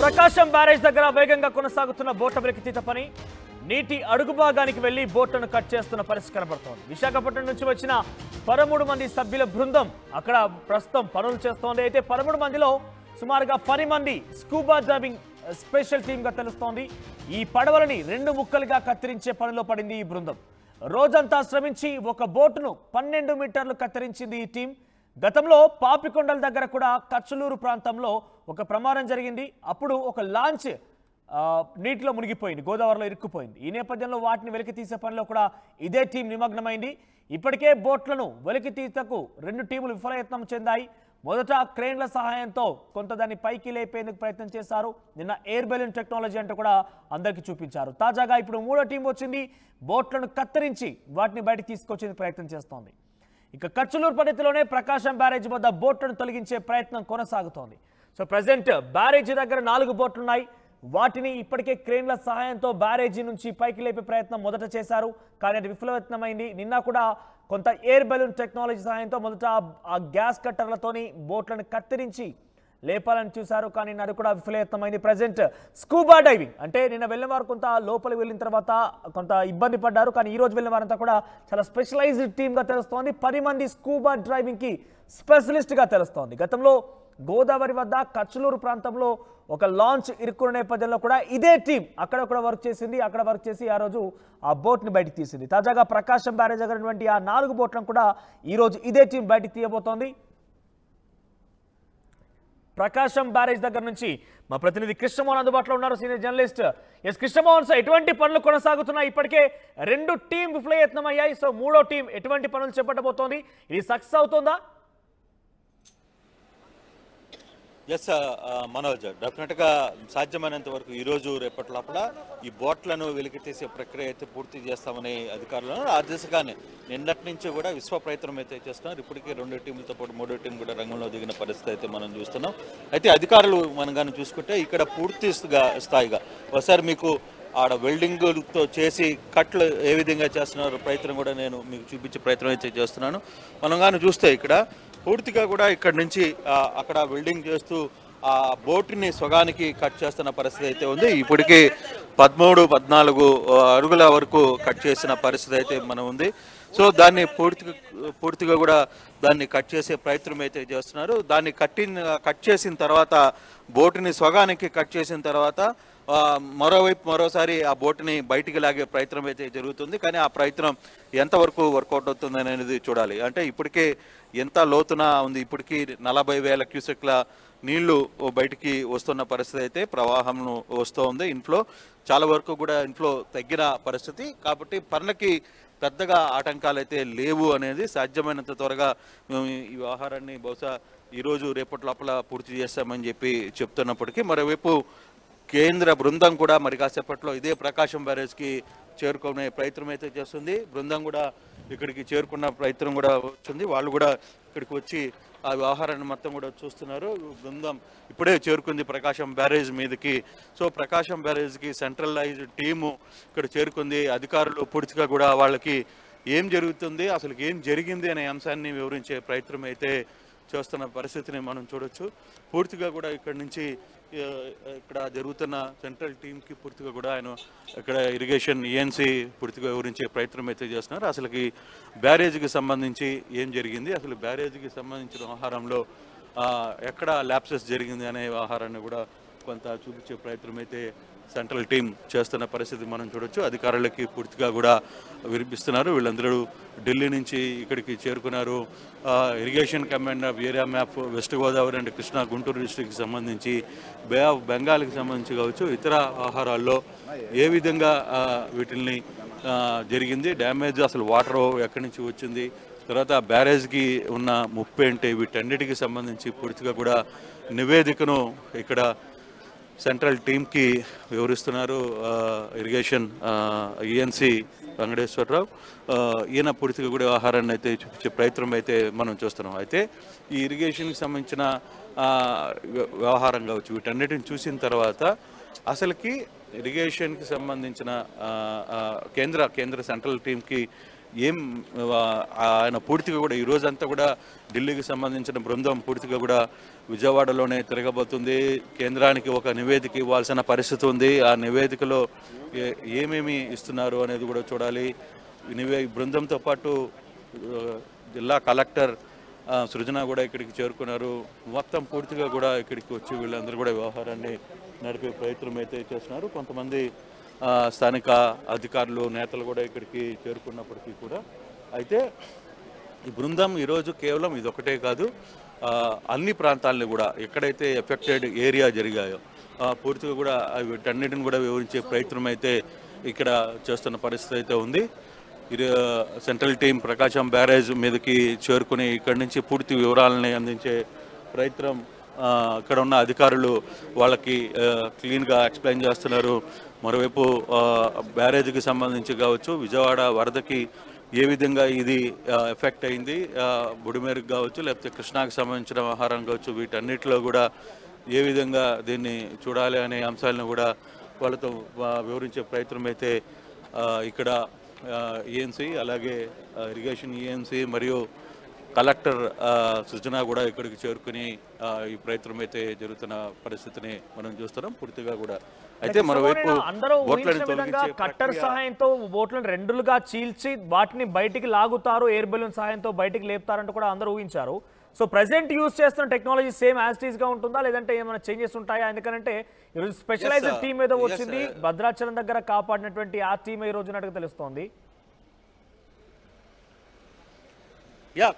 ప్రకాశం barrage దగ్గర వేగంగా కొనసాగుతున్న బోట్ల వెలికితీత పని నీటి అడుగు భాగానికి వెళ్లి బోట్లను కట్ చేస్తున్న పరిస్థితి కనబడుతోంది. విశాఖపట్నం నుంచి వచ్చిన 13 మంది సభ్యుల బృందం అక్కడ ప్రస్తుతం పనులు చేస్తోంది. అయితే 13 మందిలో సుమారుగా 10 మంది స్కూబా డైవింగ్ స్పెషల్ టీమ్ గా తెలుస్తోంది. ఈ పడవలని 2 ముక్కలుగా కత్తిరించే పనిలో పడింది ఈ బృందం. రోజంతా శ్రమించి ఒక బోటును 12 మీటర్లు కత్తిరించింది ఈ టీం. గతంలో పాపికొండల దగ్గర కూడా కచ్చలూరు ప్రాంతంలో ఒక ప్రమాదం జరిగింది. అప్పుడు ఒక లాంచ్ నీటిలో మునిగిపోయింది, గోదావరిలో ఇరుక్కుపోయింది. ఈ నేపథ్యంలో వాటిని వెలికి తీసే పనిలో కూడా ఇదే టీం నిమగ్నమైంది. ఇప్పటికే బోట్లను వెలికి తీతకు 2 టీములు విఫలయత్నం చెందాయి. మొదట క్రేన్ల సహాయంతో కొంత దాన్ని పైకి లేపేందుకు ప్రయత్నం చేశారు. నిన్న ఎయిర్ బెలూన్ టెక్నాలజీ అంటూ కూడా అందరికీ చూపించారు. తాజాగా ఇప్పుడు 3వ టీం వచ్చింది. బోట్లను కత్తిరించి వాటిని బయటకు తీసుకొచ్చేందుకు ప్రయత్నం చేస్తోంది. ఇక కచ్చలూరు పద్ధతిలోనే ప్రకాశం బ్యారేజ్ వద్ద బోట్లను తొలగించే ప్రయత్నం కొనసాగుతోంది. సో ప్రజెంట్ బ్యారేజీ దగ్గర 4 బోట్లున్నాయి. వాటిని ఇప్పటికే క్రేన్ల సహాయంతో బ్యారేజీ నుంచి పైకి లేపే ప్రయత్నం మొదట చేశారు, కానీ అది విఫలయత్నమైంది. నిన్న కూడా కొంత ఎయిర్ బెలూన్ టెక్నాలజీ సహాయంతో మొదట ఆ గ్యాస్ కట్టర్లతోని బోట్లను కత్తిరించి లేపాలని చూశారు, కానీ అది కూడా విఫలయత్నమైంది. ప్రజెంట్ స్కూబా డైవింగ్ అంటే నిన్న వెళ్ళిన వారు కొంత లోపలికి వెళ్ళిన తర్వాత కొంత ఇబ్బంది పడ్డారు, కానీ ఈ రోజు వెళ్ళిన వారంతా కూడా చాలా స్పెషలైజ్డ్ టీమ్గా తెలుస్తోంది. 10 మంది స్కూబా డ్రైవింగ్కి స్పెషలిస్ట్గా తెలుస్తోంది. గతంలో గోదావరి వద్ద కచ్చలూరు ప్రాంతంలో ఒక లాంచ్ ఇరుక్కున్న నేపథ్యంలో కూడా ఇదే టీం అక్కడ వర్క్ చేసింది. అక్కడ వర్క్ చేసి ఆ రోజు ఆ బోట్ని బయటికి తీసింది. తాజాగా ప్రకాశం బ్యారేజ్ దగ్గర ఆ 4 బోట్లను కూడా ఈరోజు ఇదే టీం బయటికి తీయబోతోంది. ప్రకాశం బ్యారేజ్ దగ్గర నుంచి మా ప్రతినిధి కృష్ణమోహన్ అందుబాటులో ఉన్నారు, senior journalist. S Krishnamohan sir, ఎటువంటి పనులు కొనసాగుతున్నాయి? ఇప్పటికే 2 టీం విఫలయత్నం అయ్యాయి. సో 3వ టీం ఎటువంటి పనులు చేపట్టబోతోంది? ఇది సక్సెస్ అవుతుందా? ఎస్ మనోజ్, డెఫినెట్గా సాధ్యమైనంత వరకు ఈరోజు రేపటి లోపల ఈ బోట్లను వెలికి తీసే ప్రక్రియ అయితే పూర్తి చేస్తామని అధికారులు ఆ దిశగానే నిన్నటి నుంచి కూడా విశ్వ ప్రయత్నం అయితే చేస్తున్నారు. ఇప్పటికే 2 టీంలతో పాటు 3వ టీం కూడా రంగంలో దిగిన పరిస్థితి అయితే మనం చూస్తున్నాం. అయితే అధికారులు మనం కానీ చూసుకుంటే ఇక్కడ పూర్తి స్థాయిగా ఒకసారి మీకు ఆడ వెల్డింగ్తో చేసి కట్లు ఏ విధంగా చేస్తున్నారు ప్రయత్నం కూడా నేను మీకు చూపించే ప్రయత్నం అయితే చేస్తున్నాను. మనం కానీ చూస్తే ఇక్కడ పూర్తిగా కూడా ఇక్కడ నుంచి అక్కడ వెల్డింగ్ చేస్తూ ఆ బోటుని సగానికి కట్ చేస్తున్న పరిస్థితి అయితే ఉంది. ఇప్పటికీ 13-14 అడుగుల వరకు కట్ చేసిన పరిస్థితి అయితే మనం ఉంది. సో దాన్ని పూర్తిగా కూడా దాన్ని కట్ చేసే ప్రయత్నం అయితే చేస్తున్నారు. దాన్ని కట్ చేసిన తర్వాత బోటుని సగానికి కట్ చేసిన తర్వాత మరోసారి ఆ బోటుని బయటికి లాగే ప్రయత్నం అయితే జరుగుతుంది. కానీ ఆ ప్రయత్నం ఎంతవరకు వర్కౌట్ అవుతుంది అనేది చూడాలి. అంటే ఇప్పటికే ఎంత లోతున ఉంది, ఇప్పటికీ 40,000 క్యూసెక్ల నీళ్లు బయటికి వస్తున్న పరిస్థితి అయితే ప్రవాహం వస్తూ ఉంది. ఇన్ఫ్లో చాలా వరకు కూడా ఇన్ఫ్లో తగ్గిన పరిస్థితి కాబట్టి పనులకి పెద్దగా ఆటంకాలు అయితే లేవు అనేది సాధ్యమైనంత త్వరగా మేము ఈ వ్యవహారాన్ని బహుశా ఈరోజు రేపటి లోపల పూర్తి చేస్తామని చెప్పి చెప్తున్నప్పటికీ మరోవైపు కేంద్ర బృందం కూడా మరి కాసేపట్లో ఇదే ప్రకాశం బ్యారేజ్కి చేరుకునే ప్రయత్నం అయితే చేస్తుంది. బృందం కూడా ఇక్కడికి చేరుకున్న ప్రయత్నం కూడా వచ్చింది. వాళ్ళు కూడా ఇక్కడికి వచ్చి ఆ వ్యవహారాన్ని మొత్తం కూడా చూస్తున్నారు. బృందం ఇప్పుడే చేరుకుంది ప్రకాశం బ్యారేజ్ మీదకి. సో ప్రకాశం బ్యారేజ్కి సెంట్రలైజ్డ్ టీము ఇక్కడ చేరుకుంది. అధికారులు పూర్తిగా కూడా వాళ్ళకి ఏం జరుగుతుంది, అసలు ఏం జరిగింది అనే అంశాన్ని వివరించే ప్రయత్నం అయితే చేస్తున్న పరిస్థితిని మనం చూడొచ్చు. పూర్తిగా కూడా ఇక్కడ నుంచి ఇక్కడ జరుగుతున్న సెంట్రల్ టీంకి పూర్తిగా కూడా ఆయన ఇక్కడ ఇరిగేషన్ ఈఎన్సీ పూర్తిగా వివరించే ప్రయత్నం అయితే చేస్తున్నారు. అసలుకి బ్యారేజీకి సంబంధించి ఏం జరిగింది, అసలు బ్యారేజీకి సంబంధించిన వ్యవహారంలో ఎక్కడ ల్యాప్సెస్ జరిగింది అనే వ్యవహారాన్ని కూడా కొంత చూపించే ప్రయత్నం అయితే సెంట్రల్ టీం చేస్తున్న పరిస్థితి మనం చూడొచ్చు. అధికారులకి పూర్తిగా కూడా వినిపిస్తున్నారు. వీళ్ళందరూ ఢిల్లీ నుంచి ఇక్కడికి చేరుకున్నారు. Irrigation command of area map west Godavari and Krishna Guntur డిస్ట్రిక్ట్కి సంబంధించి బే ఆఫ్ బెంగాల్కి సంబంధించి కావచ్చు, ఇతర ఆహారాల్లో ఏ విధంగా వీటిల్ని జరిగింది, డ్యామేజ్ అసలు వాటర్ ఎక్కడి నుంచి వచ్చింది, తర్వాత బ్యారేజ్కి ఉన్న ముప్పు ఏంటి, వీటన్నిటికి సంబంధించి పూర్తిగా కూడా నివేదికను ఇక్కడ సెంట్రల్ టీంకి వివరిస్తున్నారు ఇరిగేషన్ ఈఎన్సీ వెంకటేశ్వరరావు. ఈయన పూర్తిగా కూడా వ్యవహారాన్ని అయితే చూపించే ప్రయత్నం అయితే మనం చూస్తున్నాం. అయితే ఈ ఇరిగేషన్కి సంబంధించిన వ్యవహారం కావచ్చు, వీటన్నిటిని చూసిన తర్వాత అసలుకి ఇరిగేషన్కి సంబంధించిన కేంద్ర సెంట్రల్ టీంకి ఏం ఆయన పూర్తిగా కూడా ఈ రోజంతా కూడా ఢిల్లీకి సంబంధించిన బృందం పూర్తిగా కూడా విజయవాడలోనే తిరగబోతుంది. కేంద్రానికి ఒక నివేదిక ఇవ్వాల్సిన పరిస్థితి ఉంది. ఆ నివేదికలో ఏమేమి ఇస్తున్నారు అనేది కూడా చూడాలి. బృందంతో పాటు జిల్లా కలెక్టర్ సృజన కూడా ఇక్కడికి చేరుకున్నారు. మొత్తం పూర్తిగా కూడా ఇక్కడికి వచ్చి వీళ్ళందరూ కూడా వ్యవహారాన్ని నడిపే ప్రయత్నం అయితే చేస్తున్నారు. కొంతమంది స్థానిక అధికారులు నేతలు కూడా ఇక్కడికి చేరుకున్నప్పటికీ కూడా అయితే ఈ బృందం ఈరోజు కేవలం ఇదొకటే కాదు, అన్ని ప్రాంతాలని కూడా ఎక్కడైతే ఎఫెక్టెడ్ ఏరియా జరిగాయో పూర్తిగా కూడా వీటన్నిటిని కూడా వివరించే ప్రయత్నం అయితే ఇక్కడ చేస్తున్న పరిస్థితి అయితే ఉంది. సెంట్రల్ టీం ప్రకాశం బ్యారేజ్ మీదకి చేరుకుని ఇక్కడి నుంచి పూర్తి వివరాలని అందించే ప్రయత్నం ఇక్కడ ఉన్న అధికారులు వాళ్ళకి క్లీన్గా ఎక్స్ప్లెయిన్ చేస్తున్నారు. మరోవైపు బ్యారేజ్కి సంబంధించి కావచ్చు, విజయవాడ వరదకి ఏ విధంగా ఇది ఎఫెక్ట్ అయింది, బుడిమేరుకు కావచ్చు, లేకపోతే కృష్ణాకి సంబంధించిన ఆహారం కావచ్చు, వీటన్నిటిలో కూడా ఏ విధంగా దీన్ని చూడాలి అనే అంశాలను కూడా వాళ్ళతో వివరించే ప్రయత్నం అయితే ఇక్కడ ఈఎన్సీ అలాగే ఇరిగేషన్ ఈఎన్సీ మరియు కలెక్టర్ సృజన కూడా ఇక్కడికి చేరుకుని ఈ ప్రయత్నం అయితే జరుగుతున్న పరిస్థితిని మనం చూస్తున్నాం పూర్తిగా కూడా. అయితే మరోవైపు కట్టర్ సహాయంతో బోట్లను రెండులుగా చీల్చి వాటిని బయటికి లాగుతారు, ఎయిర్ బెలూన్ సహాయంతో బయటికి లేపుతారంటూ కూడా అందరూ ఊహించారు. సో ప్రెసెంట్ యూజ్ చేస్తున్న technology same as it is గా ఉంటుందా, లేదంటే ఏమైనా చేంజెస్ ఉంటాయా? ఎందుకంటే ఈరోజు స్పెషలైజ్డ్ టీమ్ ఏదో వచ్చింది, భద్రాచలం దగ్గర కాపాడినటువంటి ఆ టీమ్ ఈ రోజు ఉన్నట్టుగా తెలుస్తోంది.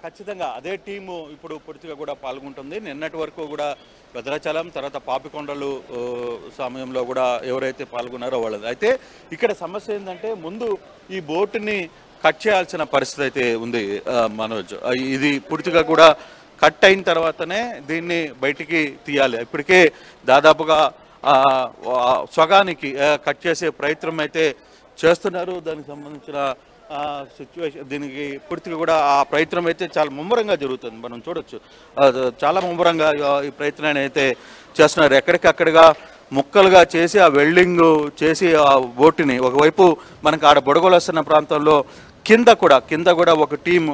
ఖచ్చితంగా అదే టీము ఇప్పుడు పూర్తిగా కూడా పాల్గొంటుంది. నిన్నటి వరకు కూడా భద్రాచలం తర్వాత పాపికొండలు సమయంలో కూడా ఎవరైతే పాల్గొన్నారో వాళ్ళది. అయితే ఇక్కడ సమస్య ఏంటంటే ముందు ఈ బోటుని కట్ చేయాల్సిన పరిస్థితి అయితే ఉంది మనోజ్. ఇది పూర్తిగా కూడా కట్ అయిన తర్వాతనే దీన్ని బయటికి తీయాలి. ఇప్పటికే దాదాపుగా సగానికి కట్ చేసే ప్రయత్నం అయితే చేస్తున్నారు. దానికి సంబంధించిన సిచ్యువేషన్ దీనికి పూర్తిగా కూడా ఆ ప్రయత్నం అయితే చాలా ముమ్మరంగా జరుగుతుంది. మనం చూడొచ్చు చాలా ముమ్మరంగా ఈ ప్రయత్నాన్ని అయితే చేస్తున్నారు. ఎక్కడికక్కడగా ముక్కలుగా చేసి ఆ వెల్డింగ్ చేసి ఆ బోటుని ఒకవైపు మనకు ఆడ బొడగలు వస్తున్న ప్రాంతంలో కింద కూడా ఒక టీం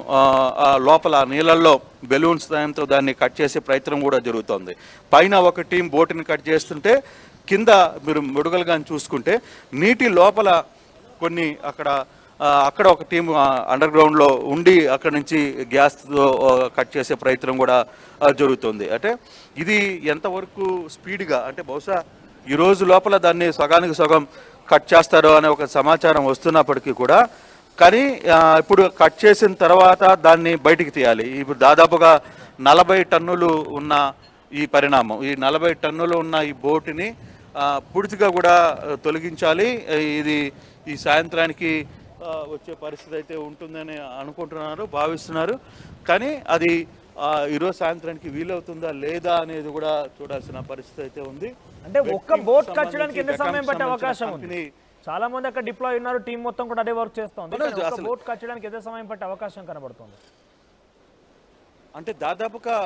లోపల నీళ్ళల్లో బెలూన్స్ సాయంతో దాన్ని కట్ చేసే ప్రయత్నం కూడా జరుగుతుంది. పైన ఒక టీం బోటుని కట్ చేస్తుంటే కింద మీరు బొడగలుగా చూసుకుంటే నీటి లోపల కొన్ని అక్కడ ఒక టీం అండర్ గ్రౌండ్లో ఉండి అక్కడ నుంచి గ్యాస్తో కట్ చేసే ప్రయత్నం కూడా జరుగుతుంది. అంటే ఇది ఎంతవరకు స్పీడ్గా అంటే బహుశా ఈ రోజు లోపల దాన్ని సగానికి సగం కట్ చేస్తారో అనే ఒక సమాచారం వస్తున్నప్పటికీ కూడా కానీ ఇప్పుడు కట్ చేసిన తర్వాత దాన్ని బయటికి తీయాలి. ఇప్పుడు దాదాపుగా 40 టన్నులు ఉన్న ఈ పరిణామం, ఈ 40 టన్నులు ఉన్న ఈ బోటుని పూర్తిగా కూడా తొలగించాలి. ఇది ఈ సాయంత్రానికి వచ్చే పరిస్థితి అయితే ఉంటుందని భావిస్తున్నారు. కానీ అది ఈరోజు సాయంత్రానికి వీలవుతుందా లేదా అనేది కూడా చూడాల్సిన పరిస్థితి అయితే ఉంది. అంటే ఒక్క బోట్ కట్టడానికి ఎంత సమయం పట్టే అవకాశం ఉంది? చాలా మంది అక్కడ డిప్లాయ్ ఉన్నారు, టీం మొత్తం కూడా అదే వర్క్ చేస్తుంది. బోట్ కట్టడానికి ఎంత సమయం పట్టే అవకాశం కనబడుతుంది? అంటే దాదాపుగా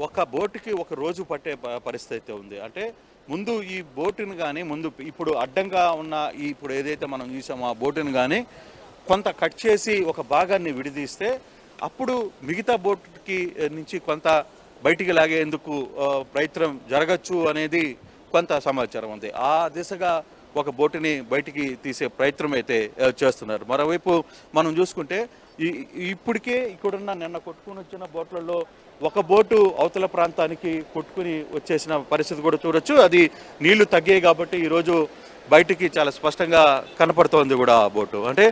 ఒక బోటుకి ఒక రోజు పట్టే పరిస్థితి అయితే ఉంది. అంటే ముందు ఈ బోటుని కానీ ఇప్పుడు అడ్డంగా ఉన్న ఇప్పుడు ఏదైతే మనం చూసామో ఆ బోటుని కానీ కొంత కట్ చేసి ఒక భాగాన్ని విడదీస్తే అప్పుడు మిగతా బోటుకి నుంచి కొంత బయటికి లాగేందుకు ప్రయత్నం జరగచ్చు అనేది కొంత సమాచారం ఉంది. ఆ దిశగా ఒక బోటుని బయటికి తీసే ప్రయత్నం అయితే చేస్తున్నారు. మరోవైపు మనం చూసుకుంటే ఇప్పటికే ఇక్కడున్న నిన్న కొట్టుకుని వచ్చిన బోట్లలో ఒక బోటు అవతల ప్రాంతానికి కొట్టుకుని వచ్చేసిన పరిస్థితి కూడా చూడొచ్చు. అది నీళ్లు తగ్గాయి కాబట్టి ఈరోజు బయటికి చాలా స్పష్టంగా కనపడుతోంది కూడా ఆ బోటు. అంటే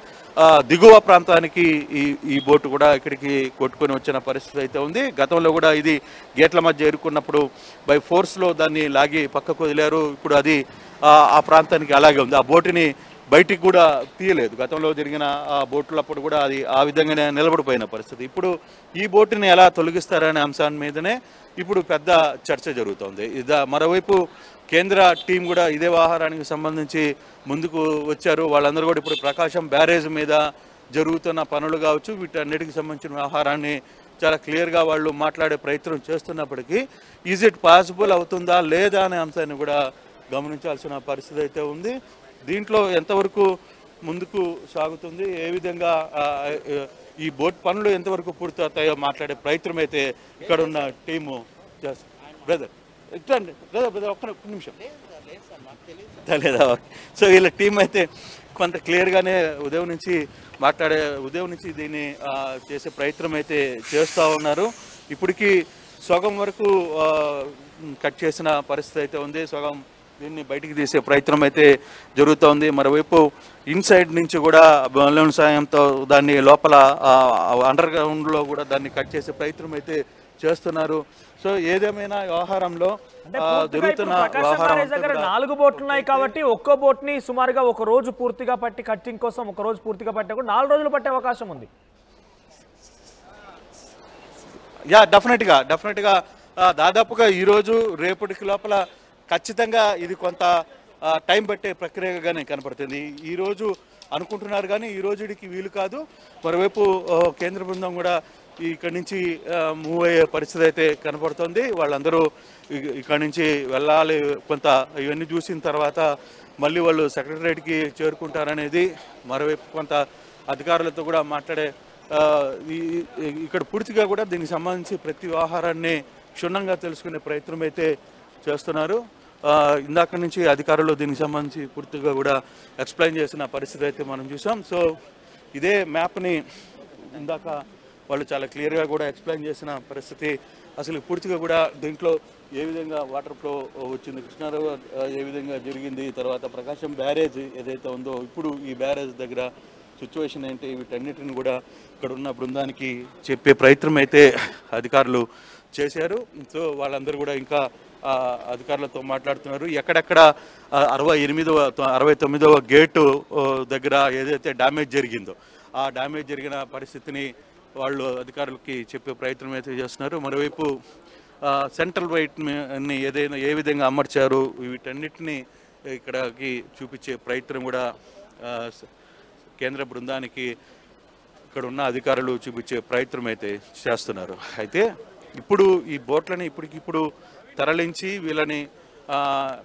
దిగువ ప్రాంతానికి ఈ బోటు కూడా ఇక్కడికి కొట్టుకొని వచ్చిన పరిస్థితి అయితే ఉంది. గతంలో కూడా ఇది గేట్ల మధ్య ఎరుకున్నప్పుడు బై ఫోర్స్లో దాన్ని లాగి పక్కకు వదిలారు. ఇప్పుడు అది ఆ ప్రాంతానికి అలాగే ఉంది. ఆ బోటుని బయటికి కూడా తీయలేదు. గతంలో జరిగిన ఆ బోట్లప్పుడు కూడా అది ఆ విధంగానే నిలబడిపోయిన పరిస్థితి. ఇప్పుడు ఈ బోటుని ఎలా తొలగిస్తారనే అంశాన్ని మీదనే ఇప్పుడు పెద్ద చర్చ జరుగుతోంది. మరోవైపు కేంద్ర టీం కూడా ఇదే వ్యవహారానికి సంబంధించి ముందుకు వచ్చారు. వాళ్ళందరూ కూడా ఇప్పుడు ప్రకాశం బ్యారేజ్ మీద జరుగుతున్న పనులు కావచ్చు, వీటన్నిటికి సంబంధించిన వ్యవహారాన్ని చాలా క్లియర్గా వాళ్ళు మాట్లాడే ప్రయత్నం చేస్తున్నప్పటికీ ఈజ్ ఇట్ పాసిబుల్ అవుతుందా లేదా అనే అంశాన్ని కూడా గమనించాల్సిన పరిస్థితి అయితే ఉంది. దీంట్లో ఎంతవరకు ముందుకు సాగుతుంది, ఏ విధంగా ఈ బోట్ పనులు ఎంతవరకు పూర్తవుతాయో మాట్లాడే ప్రయత్నం అయితే ఇక్కడ ఉన్న టీము బ్రదర్ ఇట్లండి బ్రదర్ ఒక్క నిమిషం తెలియదా. సో వీళ్ళ టీం అయితే కొంత క్లియర్గానే ఉదయం నుంచి దీన్ని చేసే ప్రయత్నం అయితే చేస్తూ ఉన్నారు. ఇప్పటికీ సగం వరకు కట్ చేసిన పరిస్థితి అయితే ఉంది, సగం దీన్ని బయటికి తీసే ప్రయత్నం అయితే జరుగుతోంది. మరోవైపు ఇన్సైడ్ నుంచి కూడా బలూన్ సాయంతో దాన్ని లోపల అండర్ గ్రౌండ్లో కూడా దాన్ని కట్ చేసే ప్రయత్నం అయితే చేస్తున్నారు. సో ఏదేమైనా వ్యవహారంలో జరుగుతున్న వ్యవహారం 4 బోట్లు ఉన్నాయి కాబట్టి ఒక్కో బోట్ ని సుమారుగా ఒక రోజు పూర్తిగా పట్టి కట్టింగ్ కోసం ఒక రోజు పూర్తిగా పట్టే కూడా 4 రోజులు పట్టే అవకాశం ఉంది. డెఫినెట్గా దాదాపుగా ఈరోజు రేపటికి లోపల ఖచ్చితంగా ఇది కొంత టైం పట్టే ప్రక్రియగానే కనపడుతుంది. ఈరోజు అనుకుంటున్నారు కానీ ఈ రోజుకి వీలు కాదు. మరోవైపు కేంద్ర బృందం కూడా ఇక్కడి నుంచి మూవ్ అయ్యే పరిస్థితి అయితే కనపడుతుంది. వాళ్ళందరూ ఇక్కడి నుంచి వెళ్ళాలి, కొంత ఇవన్నీ చూసిన తర్వాత మళ్ళీ వాళ్ళు సెక్రటరేట్కి చేరుకుంటారనేది. మరోవైపు కొంత అధికారులతో కూడా మాట్లాడే ఇక్కడ పూర్తిగా కూడా దీనికి సంబంధించి ప్రతి వ్యవహారాన్ని క్షుణ్ణంగా తెలుసుకునే ప్రయత్నం అయితే చేస్తున్నారు. ఇందాక నుంచి అధికారులు దీనికి సంబంధించి పూర్తిగా కూడా ఎక్స్ప్లెయిన్ చేసిన పరిస్థితి అయితే మనం చూసాం. సో ఇదే మ్యాప్ని ఇందాక వాళ్ళు చాలా క్లియర్గా కూడా ఎక్స్ప్లెయిన్ చేసిన పరిస్థితి. అసలు పూర్తిగా కూడా దీంట్లో ఏ విధంగా వాటర్ ఫ్లో వచ్చింది, కృష్ణారావు ఏ విధంగా జరిగింది, తర్వాత ప్రకాశం బ్యారేజ్ ఏదైతే ఉందో ఇప్పుడు ఈ బ్యారేజ్ దగ్గర సిచ్యువేషన్ ఏంటి, వీటన్నిటిని కూడా ఇక్కడ ఉన్న బృందానికి చెప్పే ప్రయత్నం అయితే అధికారులు చేశారు. సో వాళ్ళందరూ కూడా ఇంకా అధికారులతో మాట్లాడుతున్నారు. ఎక్కడెక్కడ 69వ గేటు దగ్గర ఏదైతే డ్యామేజ్ జరిగిందో ఆ డ్యామేజ్ జరిగిన పరిస్థితిని వాళ్ళు అధికారులకి చెప్పే ప్రయత్నం అయితే చేస్తున్నారు. మరోవైపు సెంట్రల్ వైట్ని ఏ విధంగా అమర్చారు వీటన్నిటిని ఇక్కడికి చూపించే ప్రయత్నం కూడా కేంద్ర బృందానికి ఇక్కడ ఉన్న అధికారులు చూపించే ప్రయత్నం అయితే చేస్తున్నారు. అయితే ఇప్పుడు ఈ బోట్లని ఇప్పటికిప్పుడు తరలించి వీళ్ళని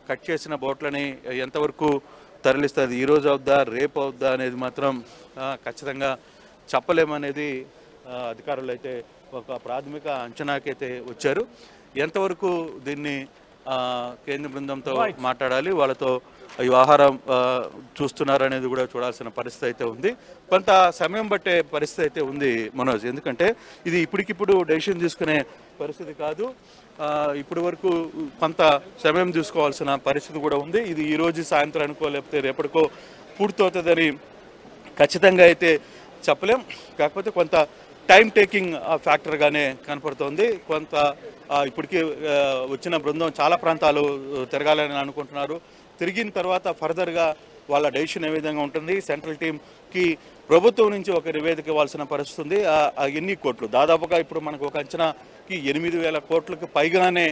కట్ చేసిన బోట్లని ఎంతవరకు తరలిస్తుంది, ఈరోజు అవుద్దా రేపు అవుద్దా అనేది మాత్రం ఖచ్చితంగా చెప్పలేమనేది అధికారులు అయితే ఒక ప్రాథమిక అంచనాకైతే వచ్చారు. ఎంతవరకు దీన్ని కేంద్ర బృందంతో మాట్లాడాలి, వాళ్ళతో ఈ వ్యవహారం చూస్తున్నారు అనేది కూడా చూడాల్సిన పరిస్థితి అయితే ఉంది. కొంత సమయం పట్టే పరిస్థితి అయితే ఉంది మనోజ్, ఎందుకంటే ఇది ఇప్పటికిప్పుడు డెసిషన్ తీసుకునే పరిస్థితి కాదు. ఇప్పటి వరకు కొంత సమయం తీసుకోవాల్సిన పరిస్థితి కూడా ఉంది. ఇది ఈరోజు సాయంత్రం అనుకో లేకపోతే రేపటికో పూర్తవుతుందని ఖచ్చితంగా అయితే చెప్పలేం. కాకపోతే కొంత టైం టేకింగ్ ఫ్యాక్టర్గానే కనపడుతోంది. కొంత ఇప్పటికీ వచ్చిన బృందం చాలా ప్రాంతాలు తిరగాలని అనుకుంటున్నారు. తిరిగిన తర్వాత ఫర్దర్గా వాళ్ళ డెసిషన్ ఏ విధంగా ఉంటుంది, సెంట్రల్ టీంకి ప్రభుత్వం నుంచి ఒక నివేదిక ఇవ్వాల్సిన పరిస్థితి ఉంది. ఎన్ని కోట్లు దాదాపుగా ఇప్పుడు మనకు ఒక అంచనాకి 8,000 కోట్లకు పైగానే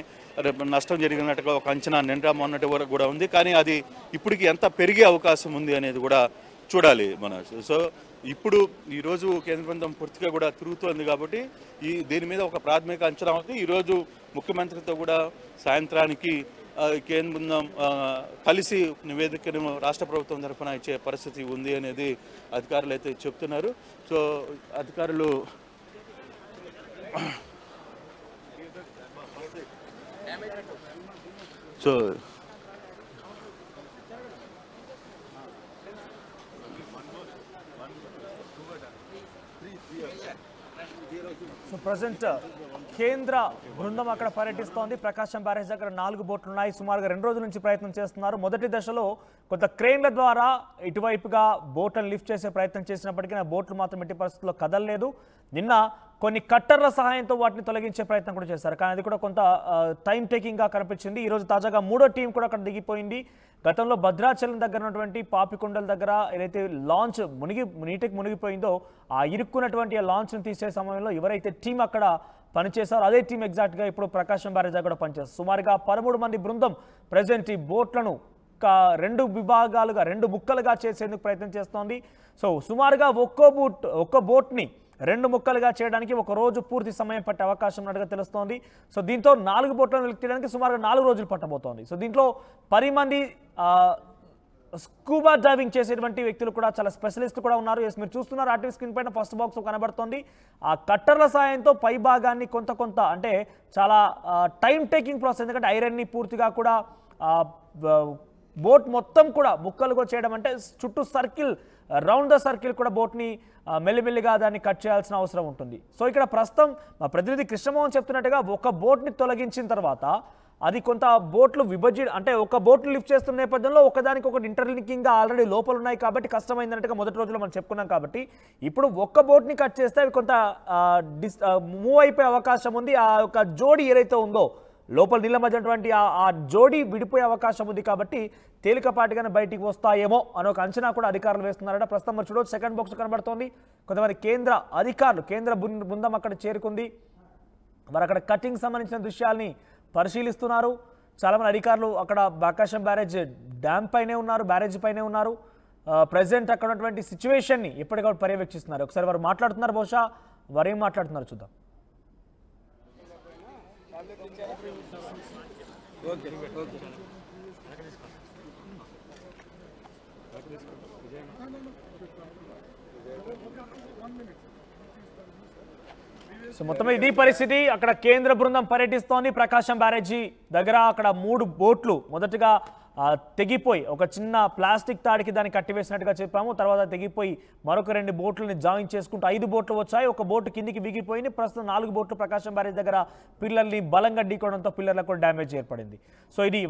నష్టం జరిగినట్టుగా ఒక అంచనా నిండా మొన్నటి వరకు కూడా ఉంది. కానీ అది ఇప్పటికి ఎంత పెరిగే అవకాశం ఉంది అనేది కూడా చూడాలి మనం. సో ఇప్పుడు ఈరోజు కేంద్ర బృందం పూర్తిగా కూడా తిరుగుతోంది కాబట్టి దీని మీద ఒక ప్రాథమిక అంచనా ఉంది. ఈరోజు ముఖ్యమంత్రితో కూడా సాయంత్రానికి కేంద్ర బృందం కలిసి నివేదికను రాష్ట్ర ప్రభుత్వం తరఫున ఇచ్చే పరిస్థితి ఉంది అనేది అధికారులు అయితే చెప్తున్నారు. సో అధికారులు సో ప్రజెంట్ కేంద్ర బృందం అక్కడ పర్యటిస్తోంది. ప్రకాశం బ్యారేజ్ దగ్గర 4 బోట్లు ఉన్నాయి. సుమారుగా 2 రోజుల నుంచి ప్రయత్నం చేస్తున్నారు. మొదటి దశలో కొంత క్రేన్ల ద్వారా ఇటువైపుగా బోట్లను లిఫ్ట్ చేసే ప్రయత్నం చేసినప్పటికీ ఆ బోట్లు మాత్రం ఎట్టి పరిస్థితుల్లో కదలలేదు. నిన్న కొన్ని కట్టర్ల సహాయంతో వాటిని తొలగించే ప్రయత్నం కూడా చేశారు. కానీ అది కూడా కొంత టైం టేకింగ్గా కనిపించింది. ఈరోజు తాజాగా 3వ టీం కూడా అక్కడ దిగిపోయింది. గతంలో భద్రాచలం దగ్గర ఉన్నటువంటి పాపికొండల దగ్గర ఏదైతే లాంచ్ నీటికి మునిగిపోయిందో ఆ ఇరుక్కున్నటువంటి ఆ లాంచ్ను తీసే సమయంలో ఎవరైతే టీం అక్కడ పనిచేశారో అదే టీం ఎగ్జాక్ట్గా ఇప్పుడు ప్రకాశం బ్యారేజ్ దగ్గర పనిచేస్తారు. సుమారుగా 13 మంది బృందం ప్రజెంట్ ఈ బోట్లను 2 విభాగాలుగా 2 ముక్కలుగా చేసేందుకు ప్రయత్నం చేస్తోంది. సో సుమారుగా ఒక్కో బోట్ని 2 ముక్కలుగా చేయడానికి ఒక రోజు పూర్తి సమయం పట్టే అవకాశం ఉన్నట్టుగా తెలుస్తోంది. సో దీంతో 4 బోట్లను వెలికి తీయడానికి సుమారుగా 4 రోజులు పట్టబోతోంది. సో దీంట్లో 10 మంది స్కూబా డైవింగ్ చేసేటువంటి వ్యక్తులు కూడా చాలా స్పెషలిస్ట్ కూడా ఉన్నారు. ఎస్, మీరు చూస్తున్నారు ఆర్టీవీ స్క్రీన్ పైన ఫస్ట్ బాక్స్ కనబడుతోంది. ఆ కట్టర్ల సాయంతో పై భాగాన్ని కొంత అంటే చాలా టైం టేకింగ్ ప్రాసెస్. ఎందుకంటే ఐరన్ని పూర్తిగా కూడా బోట్ మొత్తం కూడా ముక్కలుగా చేయడం అంటే చుట్టూ సర్కిల్, రౌండ్ ద సర్కిల్ కూడా బోట్ని మెల్లిమెల్లిగా దాన్ని కట్ చేయాల్సిన అవసరం ఉంటుంది. సో ఇక్కడ ప్రస్తుతం మా ప్రతినిధి కృష్ణమోహన్ చెప్తున్నట్టుగా ఒక బోట్ని తొలగించిన తర్వాత అది కొంత బోట్లు అంటే ఒక బోట్లు లిఫ్ట్ చేస్తున్న నేపథ్యంలో ఒకదానికి ఒకటి ఇంటర్లింకింగ్గా ఆల్రెడీ లోపల ఉన్నాయి కాబట్టి కష్టమైందన్నట్టుగా మొదటి రోజులో మనం చెప్పుకున్నాం. కాబట్టి ఇప్పుడు ఒక్క బోట్ని కట్ చేస్తే అవి కొంత మూవ్ అయిపోయే అవకాశం ఉంది. ఆ యొక్క జోడి ఏదైతే ఉందో లోపల నీళ్ళ మధ్యటువంటి ఆ జోడి విడిపోయే అవకాశం ఉంది. కాబట్టి తేలికపాటిగానే బయటికి వస్తాయేమో అని ఒక అంచనా కూడా అధికారులు వేస్తున్నారట. ప్రస్తుతం మరి చూడవచ్చు సెకండ్ బాక్స్ కనబడుతోంది. కొంతమంది కేంద్ర అధికారులు, కేంద్ర బృందం అక్కడ చేరుకుంది. మరి అక్కడ కటింగ్ సంబంధించిన దృశ్యాల్ని పరిశీలిస్తున్నారు. చాలామంది అధికారులు అక్కడ ప్రకాశం బ్యారేజ్ డ్యామ్ పైనే ఉన్నారు, బ్యారేజ్ పైనే ఉన్నారు. ప్రజెంట్ అక్కడ ఉన్నటువంటి సిచ్యువేషన్ని ఎప్పటికప్పుడు పర్యవేక్షిస్తున్నారు. ఒకసారి వారు మాట్లాడుతున్నారు, బహుశా వారు ఏం మాట్లాడుతున్నారు చూద్దాం. సో మొత్తం ఇది పరిస్థితి. అక్కడ కేంద్ర బృందం పర్యటిస్తోంది ప్రకాశం బ్యారేజీ దగ్గర. అక్కడ 3 బోట్లు మొదటగా తెగిపోయి ఒక చిన్న ప్లాస్టిక్ తాడికి దాన్ని కట్టివేసినట్టుగా చెప్పాము. తర్వాత తెగిపోయి మరొక 2 బోట్లని జాయిన్ చేసుకుంటూ 5 బోట్లు వచ్చాయి. ఒక బోటు కిందికి విగిపోయింది. ప్రస్తుతం 4 బోట్లు ప్రకాశం బ్యారేజ్ దగ్గర పిల్లర్ని బలంగా ఢీకోవడంతో పిల్లర్లకు డ్యామేజ్ ఏర్పడింది. సో ఇది